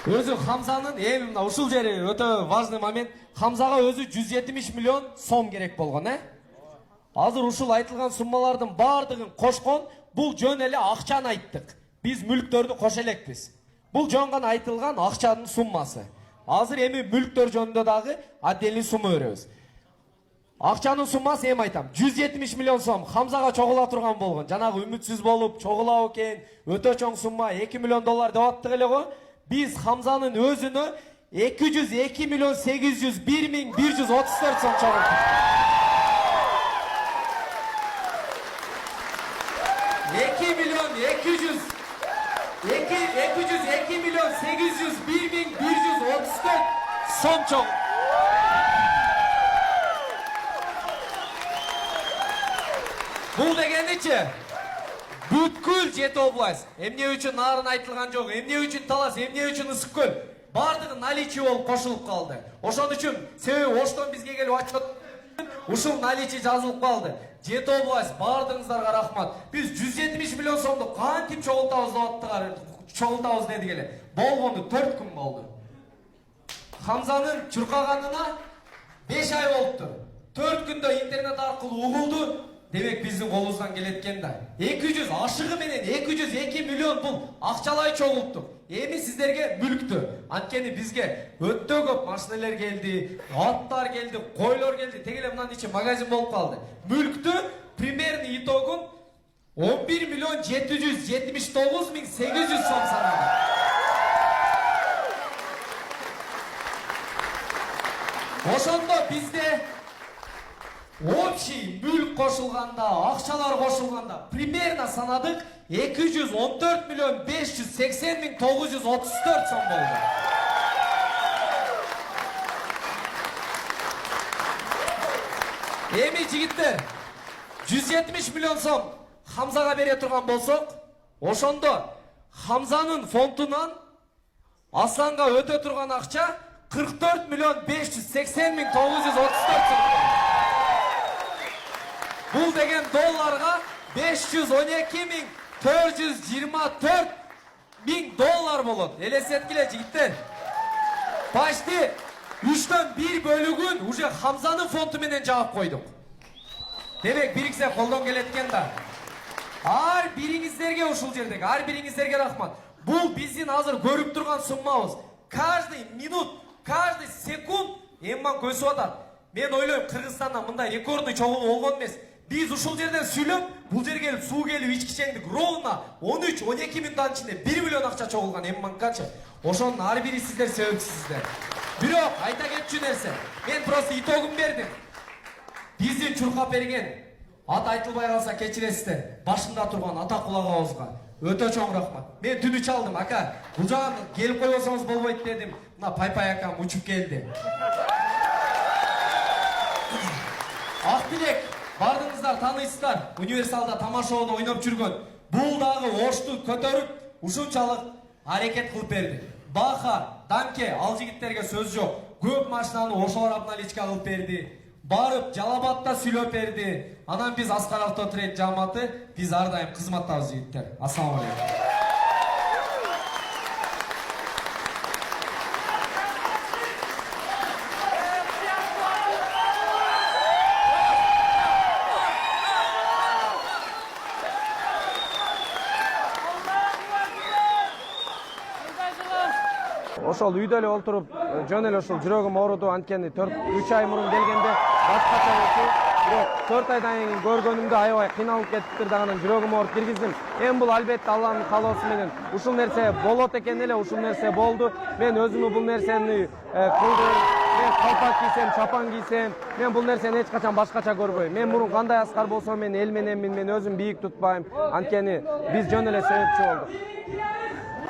Өзі Хамзаның мына ушул жери өтө важный момент. Хамзага өзү 170 миллион сом керек болгон, Азыр ушул айтылган суммалардын бардыгын кошкон, бул жөн эле акчаны айттык. Биз мүлктөрдү кош элекпиз. Бул жөн гана айтылган акчанын суммасы. Азыр эми мүлктөр жөнүндө дагы отдельный сумма беребиз. Акчанын суммасы айтам. 170 миллион сом Хамзага чогула турган болгон. Жанагы үмүтсүз болуп, чогулабы экен, өтө чоң сумма 2 миллион доллар деп аттык эле го. Biz Hamza'nın özünü 202 milyon 801 bin 134 son çağırdık. 2 milyon 202 milyon 801 bin 134 son çağırdık. Bu degen neçe? Бүткүл Жети область. Эмне үчүн нарын айтылган жок, эмне үчүн талас, эмне үчүн ысык көл. Бардыгы наличие болуп кошулуп калды. Ошон үчүн себеби Оштон бизге келип ачып ушул наличие жазылып калды. Жети область бардыгыңыздарга рахмат. Биз 170 миллион сомду кантип чогултабыз деп аттыгар, чогултабыз дедик эле. Болгону 4 күн болду. Хамзанын чуркаганына 5 ай болуптур. 4 күндө интернет аркылуу угулду. Demek bizim kolumuzdan geletken de 200 aşığı menen 202 milyon bul akçalay çoğulttuk. Emi sizlerge mülktü. Antkeni bizge öttö köp maşineler geldi, atlar geldi, koylar geldi. Tegele bundan içi magazin bolup kaldı. Mülktü primerni itogun 11 milyon 779 bin 800 som sanadı. Oşonda bizde общий mülk koşulganda, akçalar koşulganda примерно sanadık 214 milyon 580 bin 934 son oldu. Emi jigitler 170 milyon som Hamzaga бере турган болсок, ошондо Hamzanın фондунан Aslanга өтө турган акча 44 milyon 580 bin 934 som. Bul degen dollarga 512 bin 424 bin dollar bolot. Elesetkile jigitler. Başti 3'ten 1 bölügün уже Hamzanın fondu menen jagып koyduk. Demek birikse koldan geletken da. Har biringizlerge ушул жердеги, har biringizlerge rahmat. Bul bizdin hazır görüp turgan summabыз. Каждый минут, каждый секунд эмман көсүп атат. Мен ойлойм Кыргызстандан мындай рекордный чогулуу болгон эмес. Biz ушул жерден сүйлөп, бул жерге келип суу келип ичкичеңдик ровно 13-12 мүнөттүн ичинде 1 миллион акча чогулган эмманкачы. Ошонун ар бири сиздер себепчисиздер. Бирок айта кетчү нерсе, мен просто итогун бердим. Биздин чуркап берген ат айтылбай калса кечиресиздер. Башында турган ата кулагыбызга өтө чоң рахмат. Мен түнү чалдым, ака. Бул жаган келип койбосоңуз болбойт дедим. Мына Пайпай акам учуп келди. Актилек бардыңыздар таанысыздар, универсалда тамашоодо ойноп жүргөн. Бул дагы Ошту көтөрүп, ушунчалык аракет кылып берди. Баха, Данке, ал жигиттерге сөз жок. Көп машинаны ошолор обналичка кылып берди. Барып, Жалабатта сүйлөп берди. Анан биз Аскар Автотрейд жамааты, биз ар дайым кызматтабыз жигиттер. Ассаламу алейкум. Ошол үйдө эле олтуруп, жөн эле ушул жүрөгүм ооруду, анткени 3 ай мурун келгенде башкача болчу. Бирок 4 айдан кийин көргөнүмдө аябай кыйналып кетиптир да, анан жүрөгүм ооруп киргиздим. Эми бул албетте Алланын каалоосу менен ушул нерсе болот экен эле, ушул нерсе болду. Мен өзүмө бул нерсени кылдым. Мен калпак кийсем, чапан кийсем, мен бул нерсени эч качан башкача көрбөйм. Мен мурун кандай Аскар болсом, мен эл мененмин, мен өзүм бийик тутпайм. Анткени биз жөн эле себепчи болдук.